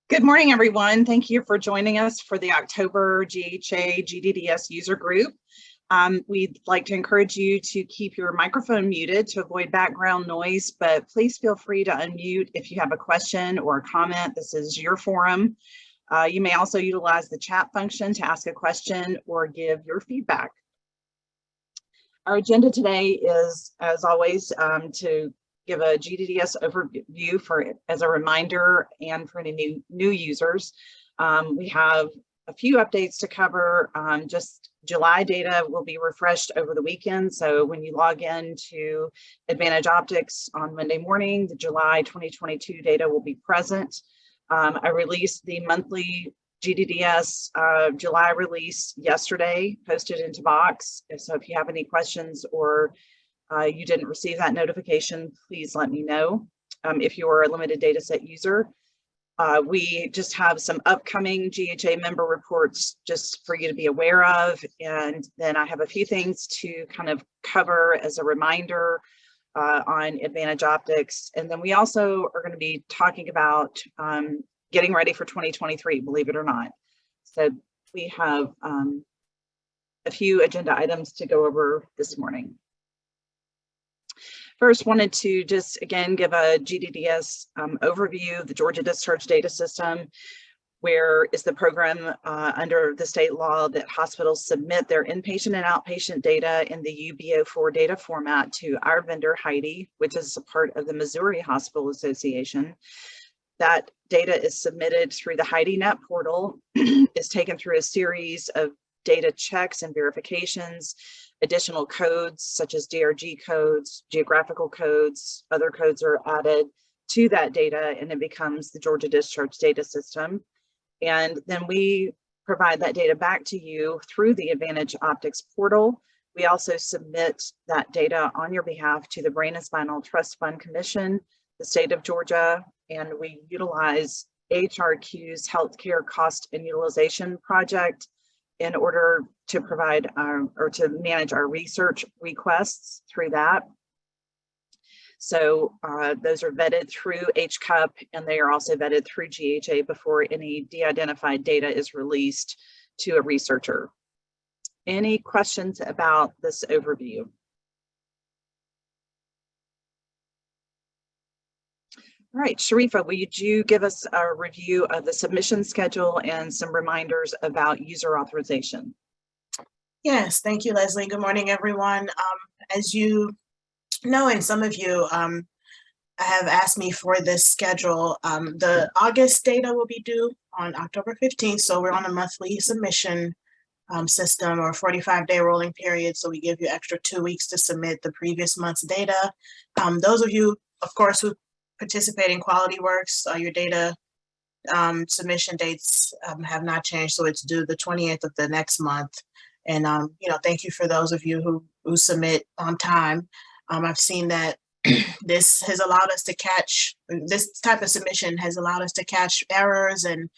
Good morning, everyone. Thank you for joining us for the October GHA GDDS user group. We'd like to encourage you to keep your microphone muted to avoid background noise, but please feel free to unmute if you have a question or a comment. This is your forum. You may also utilize the chat function to ask a question or give your feedback. Our agenda today is, as always, to give a GDDS overview as a reminder and for any new users. We have a few updates to cover. Just July data will be refreshed over the weekend. So when you log in to Advantage Optics on Monday morning, the July 2022 data will be present. I released the monthly GDDS July release yesterday, posted into Box. So if you have any questions or you didn't receive that notification, please let me know. If you're a limited data set user, we just have some upcoming GHA member reports just for you to be aware of. And then I have a few things to kind of cover as a reminder on Advantage Optics. And then we also are going to be talking about getting ready for 2023, believe it or not. So we have a few agenda items to go over this morning. First, wanted to just again give a GDDS overview. The Georgia Discharge Data System, where is the program under the state law that hospitals submit their inpatient and outpatient data in the UB04 data format to our vendor, Heidi, which is a part of the Missouri Hospital Association. That data is submitted through the HeidiNet portal, is taken through a series of data checks and verifications. Additional codes such as DRG codes, geographical codes, other codes are added to that data, and it becomes the Georgia Discharge Data System. And then we provide that data back to you through the Advantage Optics portal. We also submit that data on your behalf to the Brain and Spinal Trust Fund Commission, the state of Georgia, and we utilize HRQ's Healthcare Cost and Utilization Project in order to provide or to manage our research requests through that. So those are vetted through HCUP, and they are also vetted through GHA before any de-identified data is released to a researcher. Any questions about this overview? All right, Sharifa, would you give us a review of the submission schedule and some reminders about user authorization? Yes, thank you, Leslie. Good morning, everyone. As you know, and some of you have asked me for this schedule, the August data will be due on October 15th. So we're on a monthly submission system or 45-day rolling period. So we give you extra 2 weeks to submit the previous month's data. Those of you, of course, who participate in Quality Works, your data submission dates have not changed, so it's due the 28th of the next month. And thank you for those of you who submit on time. I've seen that this has allowed us to catch, this type of submission has allowed us to catch errors and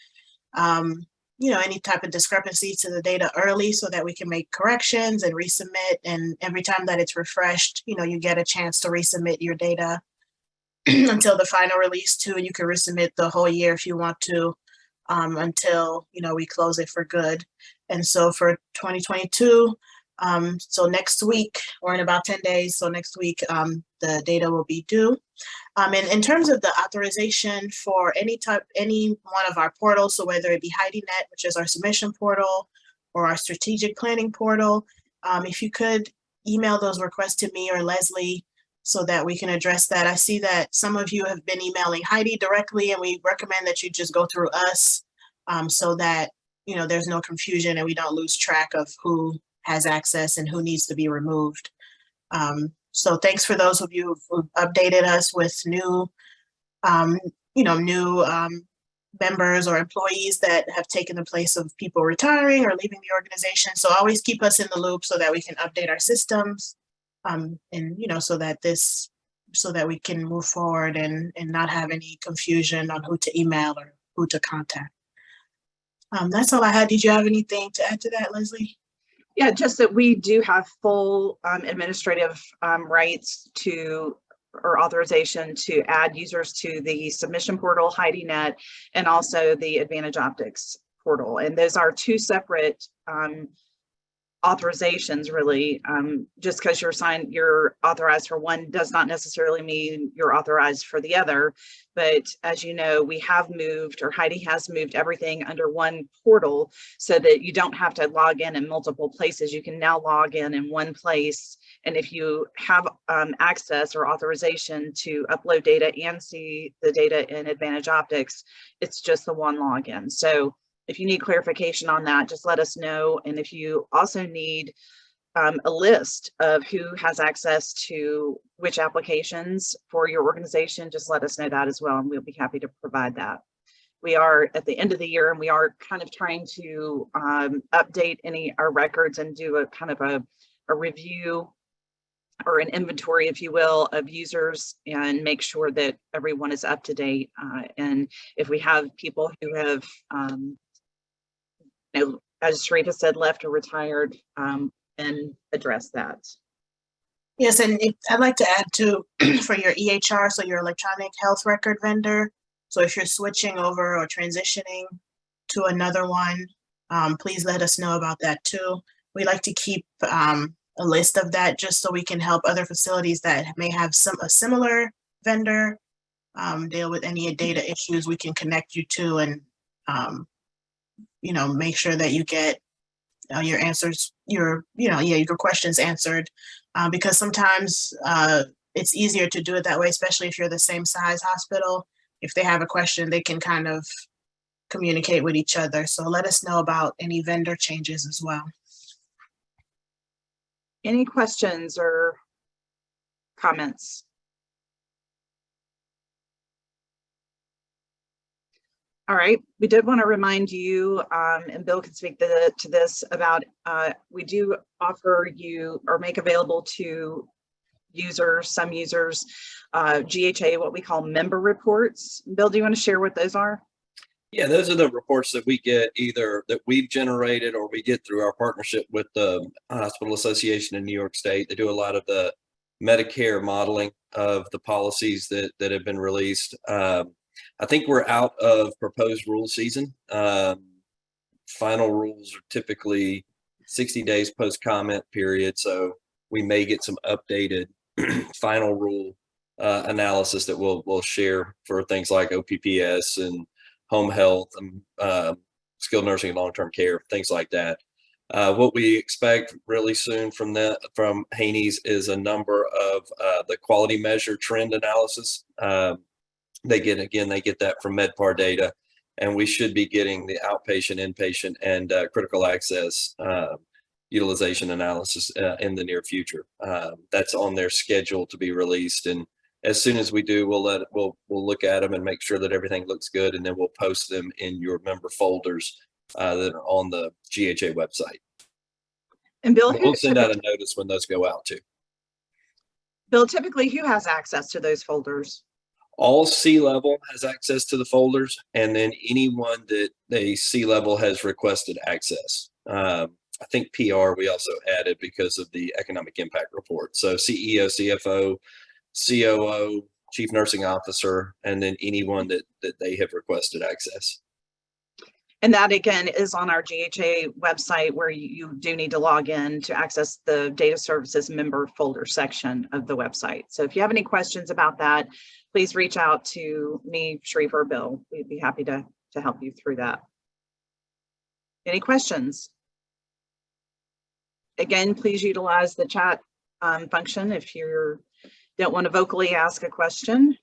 any type of discrepancy to the data early so that we can make corrections and resubmit. And every time that it's refreshed, you get a chance to resubmit your data until the final release too, and you can resubmit the whole year if you want to, until we close it for good. And so for 2022, so next week, or in about 10 days, so next week, the data will be due. And in terms of the authorization for any one of our portals, so whether it be HeidiNet, which is our submission portal, or our strategic planning portal, if you could email those requests to me or Leslie, so that we can address that. I see that some of you have been emailing Heidi directly, and we recommend that you just go through us so that there's no confusion and we don't lose track of who has access and who needs to be removed. So thanks for those of you who've updated us with new members or employees that have taken the place of people retiring or leaving the organization. So always keep us in the loop so that we can update our systems. And so that we can move forward and not have any confusion on who to email or who to contact. That's all I had. Did you have anything to add to that, Leslie? Yeah, just that we do have full administrative rights to or authorization to add users to the submission portal, HeidiNet, and also the Advantage Optics portal. And those are two separate authorizations, really. Just because you're authorized for one does not necessarily mean you're authorized for the other. But as you know, we have moved, or Heidi has moved everything under one portal so that you don't have to log in multiple places. You can now log in one place. And if you have access or authorization to upload data and see the data in Advantage Optics, it's just the one login. So if you need clarification on that, just let us know. And if you also need a list of who has access to which applications for your organization, just let us know that as well, and we'll be happy to provide that. We are at the end of the year, and we are kind of trying to update our records and do a kind of a review or an inventory, if you will, of users, and make sure that everyone is up to date. And if we have people who have as Sharita said, left or retired, and address that. Yes, and I'd like to add too, for your EHR, so your electronic health record vendor. So if you're switching over or transitioning to another one, please let us know about that too. We like to keep a list of that just so we can help other facilities that may have a similar vendor deal with any data issues. We can connect you to and make sure that you get your answers, your questions answered, because sometimes it's easier to do it that way, especially if you're the same size hospital. If they have a question, they can kind of communicate with each other. So let us know about any vendor changes as well. Any questions or comments? All right, we did want to remind you, and Bill can speak to this, about we do offer you or make available to users, some users, GHA, what we call member reports. Bill, do you want to share what those are? Yeah, those are the reports that we get, either that we've generated or we get through our partnership with the Hospital Association in New York State. They do a lot of the Medicare modeling of the policies that have been released. I think we're out of proposed rule season. Final rules are typically 60 days post comment period. So we may get some updated final rule analysis that we'll share for things like OPPS and home health and skilled nursing and long-term care, things like that. What we expect really soon from Haney's is a number of the quality measure trend analysis. They get that from MedPAR data, and we should be getting the outpatient, inpatient, and critical access utilization analysis in the near future. That's on their schedule to be released, and as soon as we do, we'll look at them and make sure that everything looks good, and then we'll post them in your member folders that are on the GHA website. And Bill, we'll send out a notice when those go out too. Bill, typically who has access to those folders? All C-level has access to the folders, and then anyone that a C-level has requested access. I think PR we also added because of the economic impact report. So CEO, CFO, COO, Chief Nursing Officer, and then anyone that they have requested access. And that again is on our GHA website, where you do need to log in to access the data services member folder section of the website. So if you have any questions about that, please reach out to me, Sharif, or Bill. We'd be happy to help you through that. Any questions? Again, please utilize the chat function if you don't want to vocally ask a question.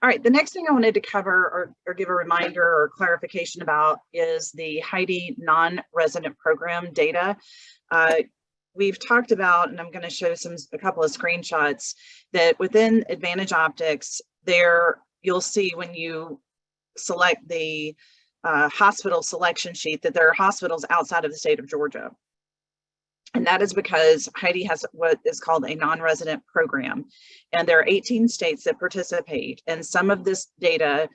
All right, the next thing I wanted to cover or give a reminder or clarification about is the Heidi non-resident program data. We've talked about, and I'm going to show a couple of screenshots, that within Advantage Optics, there you'll see when you select the hospital selection sheet that there are hospitals outside of the state of Georgia. And that is because Heidi has what is called a non-resident program. And there are 18 states that participate. And some of this data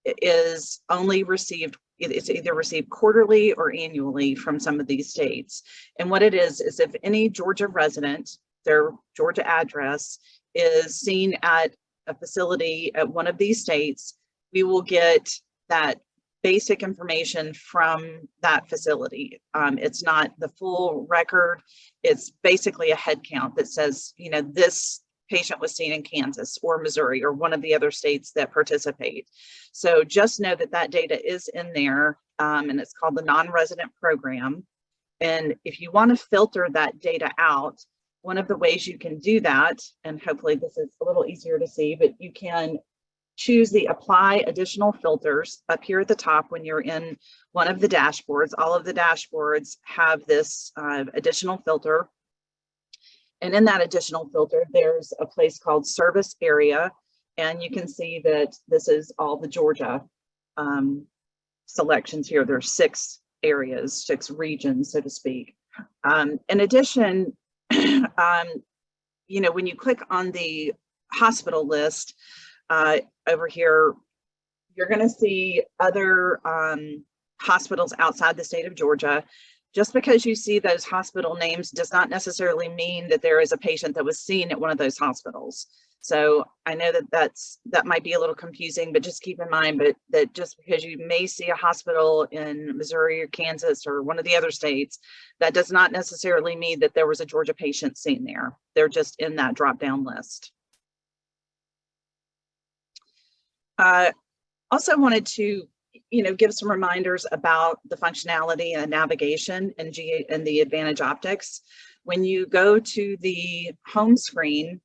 is only received, it's either received quarterly or annually from some of these states. And what it is if any Georgia resident their Georgia address is seen at a facility at one of these states, we will get that basic information from that facility. It's not the full record. It's basically a head count that says, you know, this patient was seen in Kansas or Missouri or one of the other states that participate. So just know that that data is in there, and it's called the non-resident program. And if you want to filter that data out, one of the ways you can do that, and hopefully this is a little easier to see, but you can choose the apply additional filters up here at the top when you're in one of the dashboards. All of the dashboards have this additional filter. And in that additional filter, there's a place called service area. And you can see that this is all the Georgia selections here. There's 6 areas, 6 regions, so to speak. In addition, you know, when you click on the hospital list, over here, you're going to see other hospitals outside the state of Georgia. Just because you see those hospital names does not necessarily mean that there is a patient that was seen at one of those hospitals. So I know that that might be a little confusing, but just keep in mind that just because you may see a hospital in Missouri or Kansas or one of the other states, that does not necessarily mean that there was a Georgia patient seen there. They're just in that drop-down list. Also wanted to, you know, give some reminders about the functionality and navigation in the Advantage Optics. When you go to the home screen,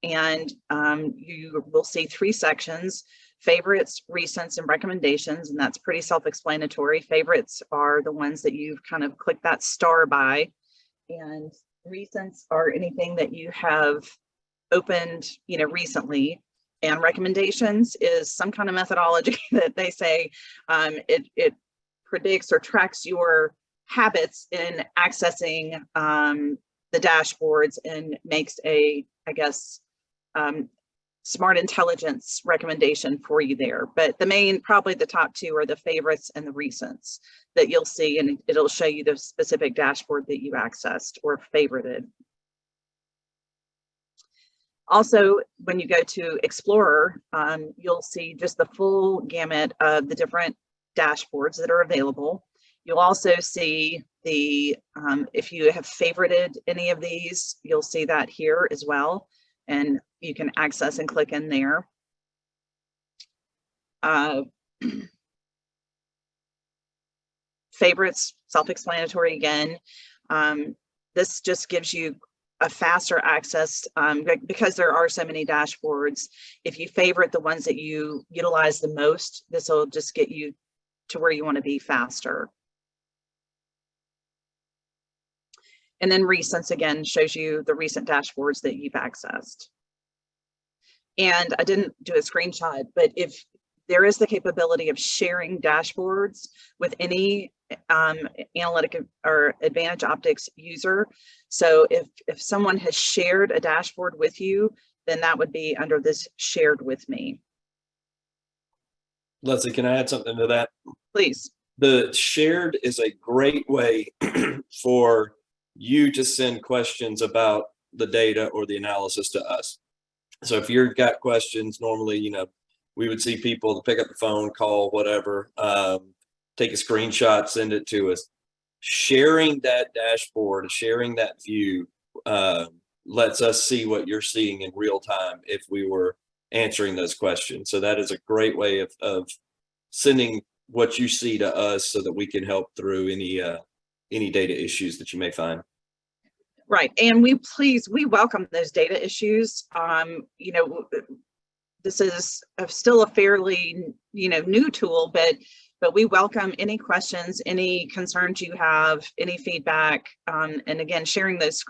and you will see 3 sections: favorites, recents, and recommendations, and that's pretty self-explanatory. Favorites are the ones that you've kind of clicked that star by, and recents are anything that you have opened, you know, recently. And recommendations is some kind of methodology that they say it predicts or tracks your habits in accessing the dashboards and makes a, I guess, smart intelligence recommendation for you there. But the main, probably the top 2 are the favorites and the recents that you'll see, and it'll show you the specific dashboard that you accessed or favorited. Also, when you go to Explorer, you'll see just the full gamut of the different dashboards that are available. You'll also see the, if you have favorited any of these, you'll see that here as well. And you can access and click in there. Favorites, self-explanatory again. This just gives you a faster access because there are so many dashboards. If you favorite the ones that you utilize the most, this will just get you to where you want to be faster. And then recents again shows you the recent dashboards that you've accessed. And I didn't do a screenshot, but if there is the capability of sharing dashboards with any analytic or Advantage Optics user. So if someone has shared a dashboard with you, then that would be under this shared with me. Leslie, can I add something to that? Please. The shared is a great way for you to send questions about the data or the analysis to us. So if you've got questions, normally, you know, we would see people pick up the phone, call, whatever, take a screenshot, send it to us. Sharing that dashboard, sharing that view lets us see what you're seeing in real time if we were answering those questions. So that is a great way of sending what you see to us so that we can help through any data issues that you may find. Right, and we welcome those data issues. You know, this is still a fairly, you know, new tool, but we welcome any questions, any concerns you have, any feedback. And again, sharing those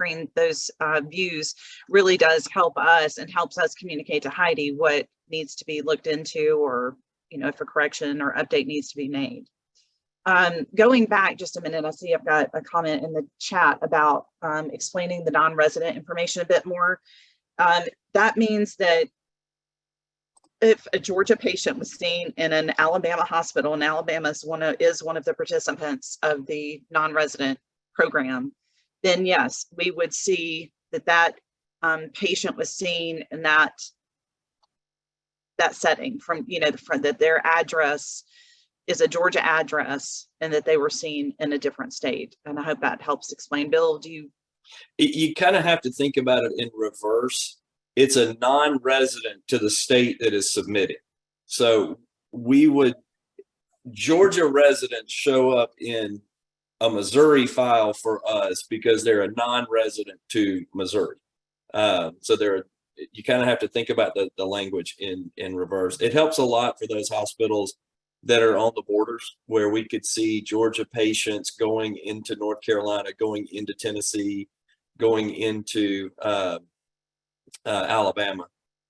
views really does help us and helps us communicate to Heidi what needs to be looked into, or, you know, if a correction or update needs to be made. Going back just a minute, I see I've got a comment in the chat about explaining the non-resident information a bit more. That means that if a Georgia patient was seen in an Alabama hospital, and Alabama is one of the participants of the non-resident program, then yes, we would see that patient was seen in that setting from, you know, that their address is a Georgia address and that they were seen in a different state. And I hope that helps explain. Bill, do you? You kind of have to think about it in reverse. It's a non-resident to the state that is submitting. So Georgia residents show up in a Missouri file for us because they're a non-resident to Missouri. So you kind of have to think about the language in reverse. It helps a lot for those hospitals that are on the borders, where we could see Georgia patients going into North Carolina, going into Tennessee, going into Alabama.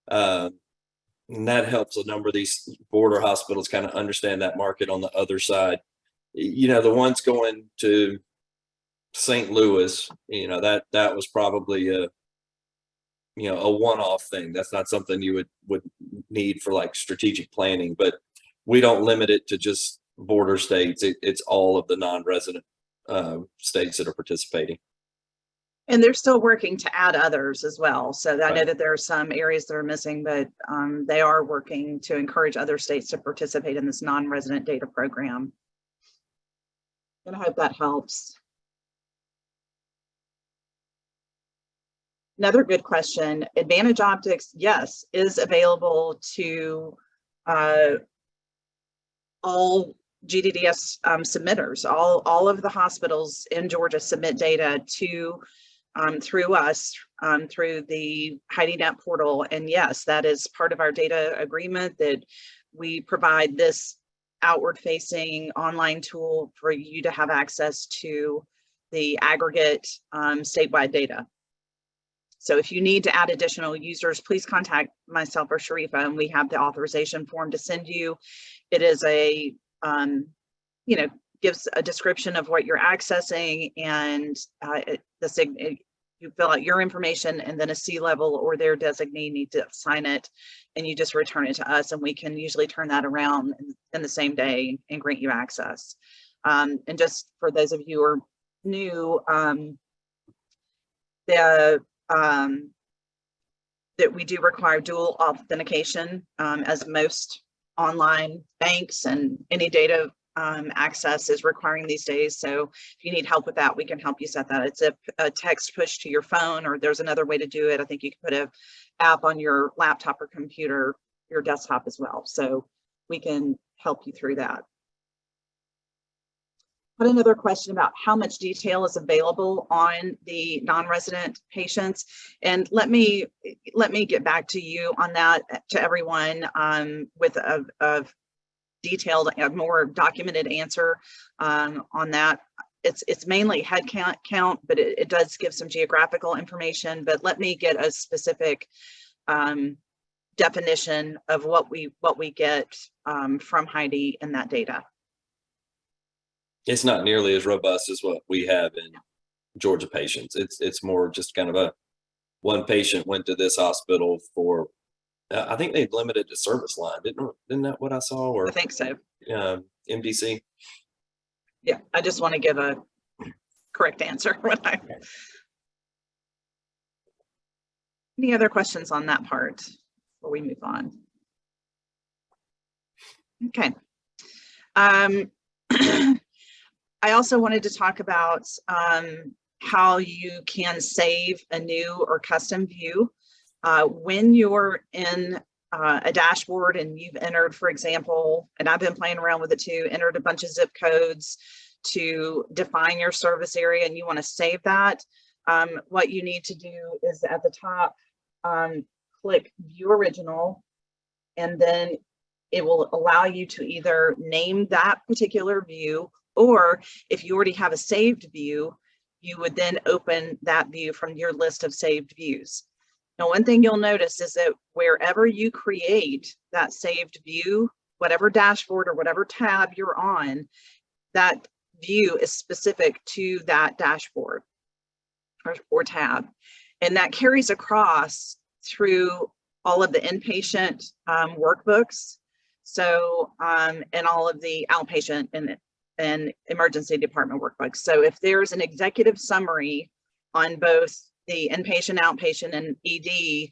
And that helps a number of these border hospitals kind of understand that market on the other side. You know, the ones going to St. Louis, you know, that was probably a one-off thing. That's not something you would need for like strategic planning, but we don't limit it to just border states. It's all of the non-resident states that are participating. And they're still working to add others as well. So I know Right. that there are some areas that are missing, but they are working to encourage other states to participate in this non-resident data program. And I hope that helps. Another good question, Advantage Optics, yes, is available to all GDDS submitters. All of the hospitals in Georgia submit data to through us, through the HeidiNet portal. And yes, that is part of our data agreement, that we provide this outward facing online tool for you to have access to the aggregate statewide data. So if you need to add additional users, please contact myself or Sharifa, and we have the authorization form to send you. It is a, gives a description of what you're accessing, and you fill out your information, and then a C-level or their designee need to sign it, and you just return it to us, and we can usually turn that around in the same day and grant you access. And just for those of you who are new, that we do require dual authentication, as most online banks and any data access is requiring these days. So if you need help with that, we can help you set that. It's a text push to your phone, or there's another way to do it. I think you can put an app on your laptop or computer, your desktop as well. So we can help you through that. But another question about how much detail is available on the non-resident patients. And let me get back to you on that, to everyone, with a detailed, a more documented answer on that. It's mainly head count, but it does give some geographical information. But let me get a specific definition of what we get from Heidi in that data. It's not nearly as robust as what we have in Georgia patients. It's more just kind of one patient went to this hospital for, I think they limited the service line. Didn't that what I saw? Or I think so. MDC. Yeah, I just want to give a correct answer. Any other questions on that part before we move on? Okay. I also wanted to talk about how you can save a new or custom view. When you're in a dashboard and you've entered, for example, and I've been playing around with it too, entered a bunch of zip codes to define your service area, and you want to save that, what you need to do is at the top, click View Original, and then it will allow you to either name that particular view, or if you already have a saved view, you would then open that view from your list of saved views. Now, one thing you'll notice is that wherever you create that saved view, whatever dashboard or whatever tab you're on, that view is specific to that dashboard or tab. And that carries across through all of the inpatient workbooks. So, and all of the outpatient and emergency department workbooks. So if there's an executive summary on both the inpatient, outpatient, and ED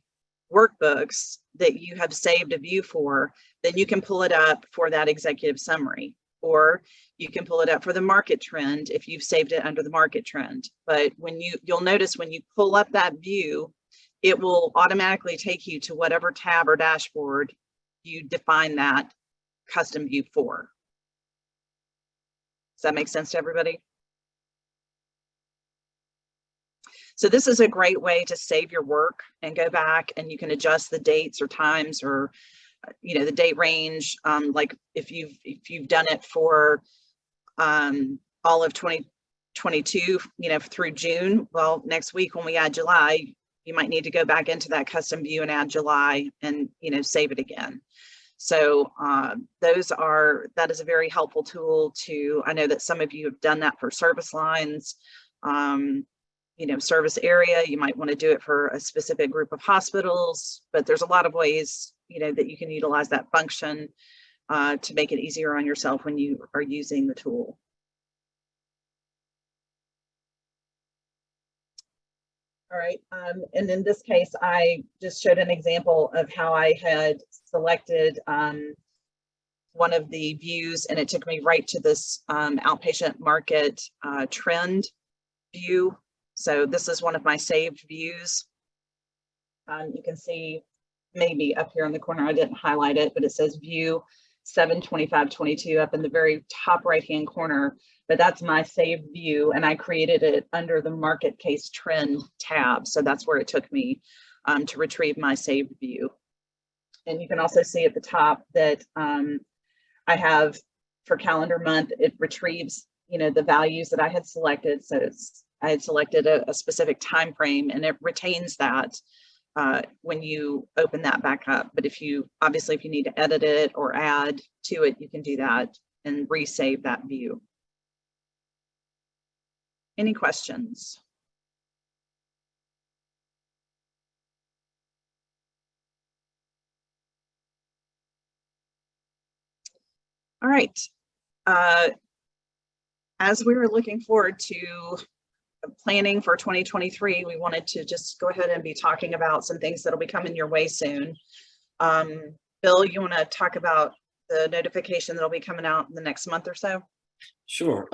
workbooks that you have saved a view for, then you can pull it up for that executive summary, or you can pull it up for the market trend if you've saved it under the market trend. But when you'll notice when you pull up that view, it will automatically take you to whatever tab or dashboard you define that custom view for. Does that make sense to everybody? So this is a great way to save your work and go back, and you can adjust the dates or times, or the date range. Like if you've done it for all of 2022, through June. Well, next week when we add July, you might need to go back into that custom view and add July and save it again. So that is a very helpful tool to. I know that some of you have done that for service lines. Service area, you might want to do it for a specific group of hospitals, but there's a lot of ways, that you can utilize that function to make it easier on yourself when you are using the tool. All right, and in this case, I just showed an example of how I had selected one of the views, and it took me right to this outpatient market trend view. So this is one of my saved views. You can see maybe up here in the corner, I didn't highlight it, but it says view 7/25/22 up in the very top right-hand corner, but that's my saved view, and I created it under the market case trend tab. So that's where it took me to retrieve my saved view. And you can also see at the top that I have for calendar month, it retrieves, the values that I had selected. So I had selected a specific time frame, and it retains that when you open that back up. But if you need to edit it or add to it, you can do that and resave that view. Any questions? All right. As we were looking forward to planning for 2023, we wanted to just go ahead and be talking about some things that'll be coming your way soon. Bill, you want to talk about the notification that'll be coming out in the next month or so? Sure.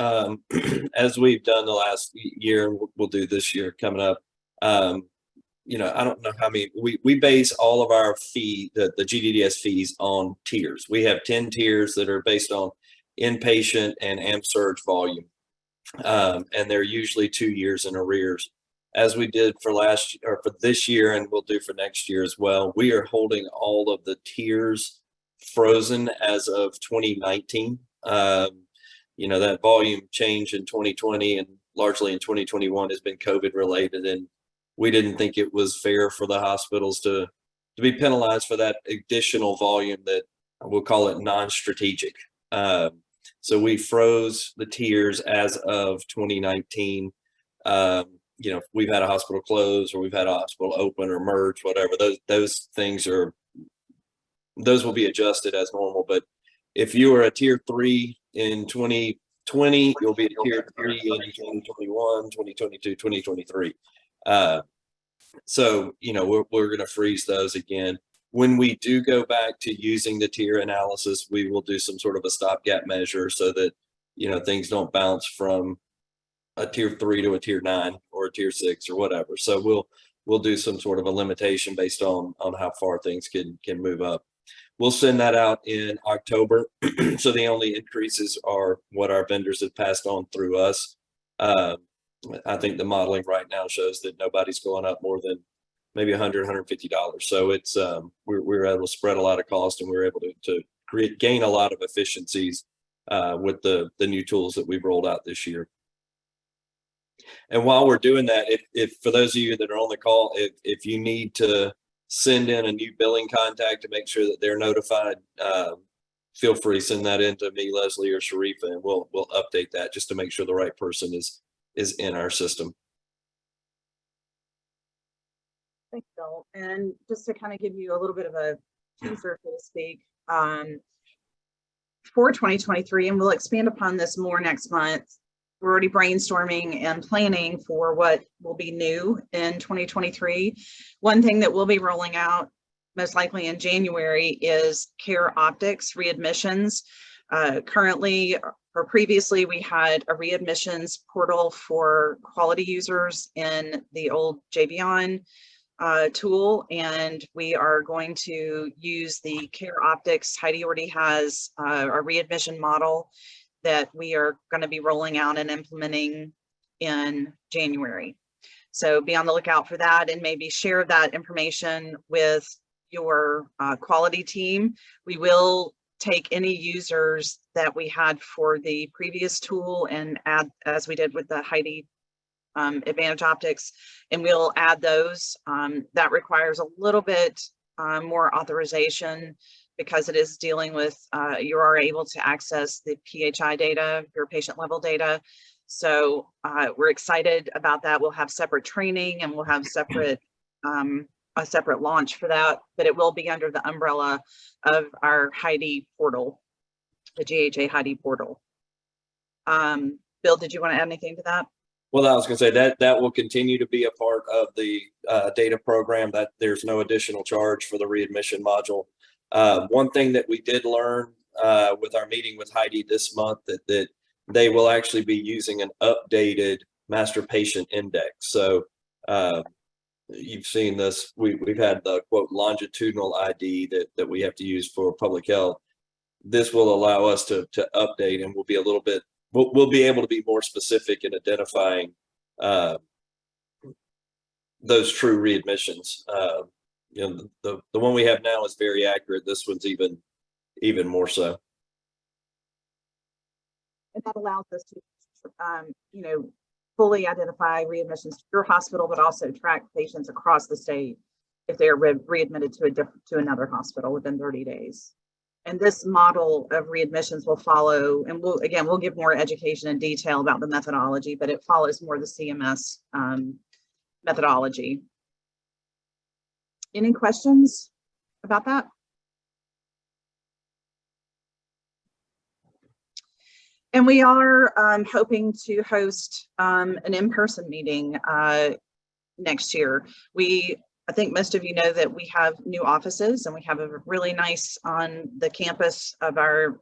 As we've done the last year, we'll do this year coming up. I don't know how many, we base all of our the GDDS fees on tiers. We have 10 tiers that are based on inpatient and AMSURG volume. And they're usually 2 years in arrears. As we did for for this year, and we'll do for next year as well, we are holding all of the tiers frozen as of 2019. That volume change in 2020 and largely in 2021 has been COVID related, and we didn't think it was fair for the hospitals to be penalized for that additional volume that we'll call it non-strategic. So we froze the tiers as of 2019. We've had a hospital close, or we've had a hospital open or merge, whatever. Those things those will be adjusted as normal. But if you were a tier 3 in 2020, you'll be a tier 3 in 2021, 2022, 2023. So we're going to freeze those again. When we do go back to using the tier analysis, we will do some sort of a stopgap measure so that, things don't bounce from a tier 3 to a tier 9 or a tier 6 or whatever. So we'll do some sort of a limitation based on how far things can move up. We'll send that out in October. So the only increases are what our vendors have passed on through us. I think the modeling right now shows that nobody's going up more than maybe $100, $150. So it's we're able to spread a lot of cost, and we're able to gain a lot of efficiencies with the new tools that we've rolled out this year. And while we're doing that, if for those of you that are on the call, if you need to send in a new billing contact to make sure that they're notified, feel free to send that in to me, Leslie, or Sharifa, and we'll update that just to make sure the right person is in our system. Thanks, Bill. And just to kind of give you a little bit of a teaser, so to speak, for 2023, and we'll expand upon this more next month. we're already brainstorming and planning for what will be new in 2023. One thing that we'll be rolling out most likely in January is Care Optics readmissions. Currently, or previously, we had a readmissions portal for quality users in the old JBeyond tool, and we are going to use the Care Optics. Heidi already has a readmission model that we are going to be rolling out and implementing in January. So be on the lookout for that, and maybe share that information with your quality team. We will take any users that we had for the previous tool and add, as we did with the Heidi Advantage Optics, and we'll add those. That requires a little bit more authorization because it is dealing with, you are able to access the PHI data, your patient level data. So we're excited about that. We'll have separate training and we'll have separate, a separate launch for that, but it will be under the umbrella of our Heidi portal, the GHA Heidi portal. Bill, did you want to add anything to that? Well, I was going to say that will continue to be a part of the data program, that there's no additional charge for the readmission module. One thing that we did learn with our meeting with Heidi this month, that they will actually be using an updated master patient index. So you've seen this, we've had the quote longitudinal ID that we have to use for public health. This will allow us to update, and we'll be a little bit, we'll be able to be more specific in identifying those true readmissions. You know, the one we have now is very accurate. This one's even more so. And that allows us to, you know, fully identify readmissions to your hospital, but also track patients across the state if they are readmitted to another hospital within 30 days. And this model of readmissions will follow, and we'll give more education and detail about the methodology, but it follows more the CMS methodology. Any questions about that? And we are hoping to host an in-person meeting next year. I think most of you know that we have new offices, and we have a really nice on the campus of our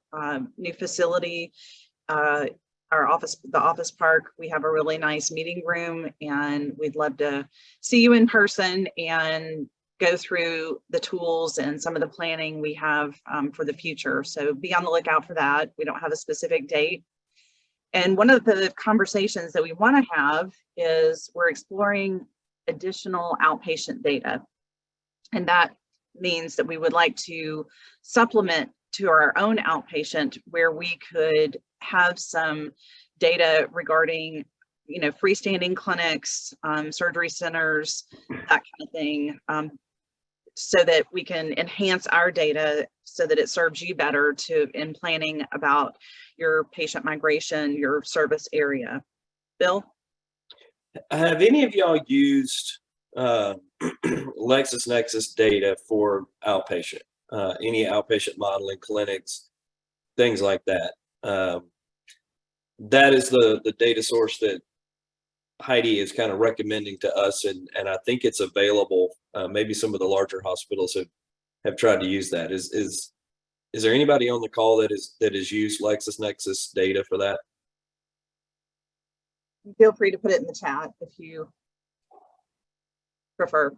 new facility, the office park. We have a really nice meeting room, and we'd love to see you in person and go through the tools and some of the planning we have for the future. So be on the lookout for that. We don't have a specific date. And one of the conversations that we want to have is we're exploring additional outpatient data. And that means that we would like to supplement to our own outpatient, where we could have some data regarding, you know, freestanding clinics, surgery centers, that kind of thing, so that we can enhance our data so that it serves you better in planning about your patient migration, your service area. Bill? Have any of y'all used LexisNexis data for outpatient? Any outpatient modeling clinics, things like that? That is the data source that Heidi is kind of recommending to us, and I think it's available. Maybe some of the larger hospitals have tried to use that. Is there anybody on the call that has used LexisNexis data for that? Feel free to put it in the chat if you prefer.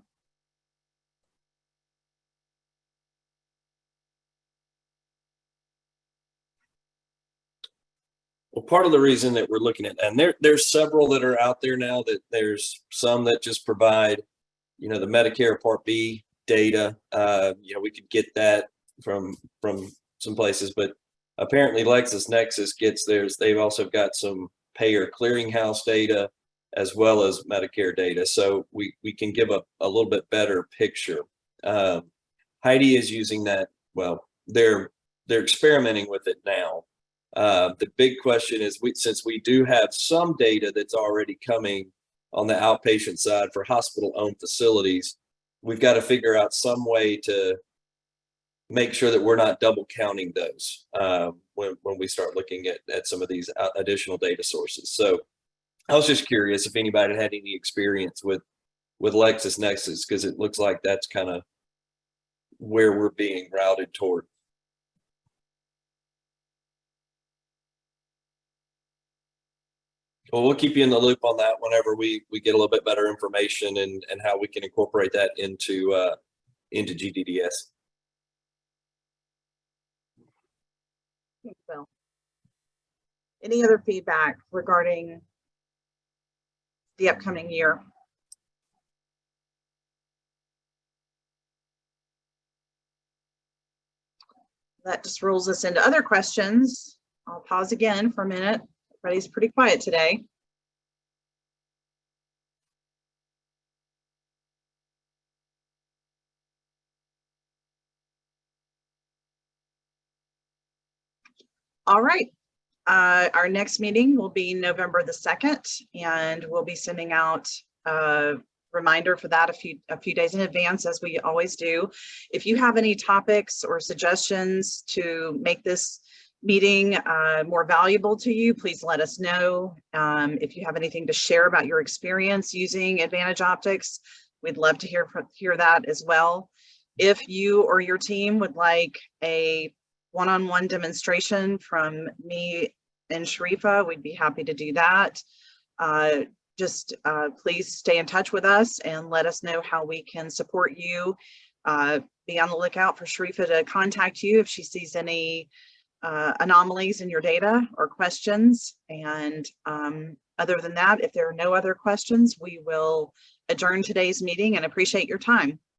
Well, part of the reason that we're looking at, and there's several that are out there now, that there's some that just provide, you know, the Medicare Part B data. You know, we could get that from some places, but apparently LexisNexis gets theirs. They've also got some payer clearinghouse data as well as Medicare data, so we can give a little bit better picture. Heidi is using that. Well, they're experimenting with it now. The big question is, since we do have some data that's already coming on the outpatient side for hospital-owned facilities, we've got to figure out some way to make sure that we're not double counting those when we start looking at some of these additional data sources. So I was just curious if anybody had any experience with LexisNexis, because it looks like that's kind of where we're being routed toward. Well, we'll keep you in the loop on that whenever we get a little bit better information and how we can incorporate that into GDDS. Thanks, Bill. Any other feedback regarding the upcoming year? That just rolls us into other questions. I'll pause again for a minute. Everybody's pretty quiet today. All right. Our next meeting will be November the 2nd, and we'll be sending out a reminder for that a few days in advance, as we always do. If you have any topics or suggestions to make this meeting more valuable to you, please let us know. If you have anything to share about your experience using Advantage Optics, we'd love to hear that as well. If you or your team would like a one-on-one demonstration from me and Sharifa, we'd be happy to do that. Please stay in touch with us and let us know how we can support you. Be on the lookout for Sharifa to contact you if she sees any anomalies in your data or questions. And other than that, if there are no other questions, we will adjourn today's meeting and appreciate your time.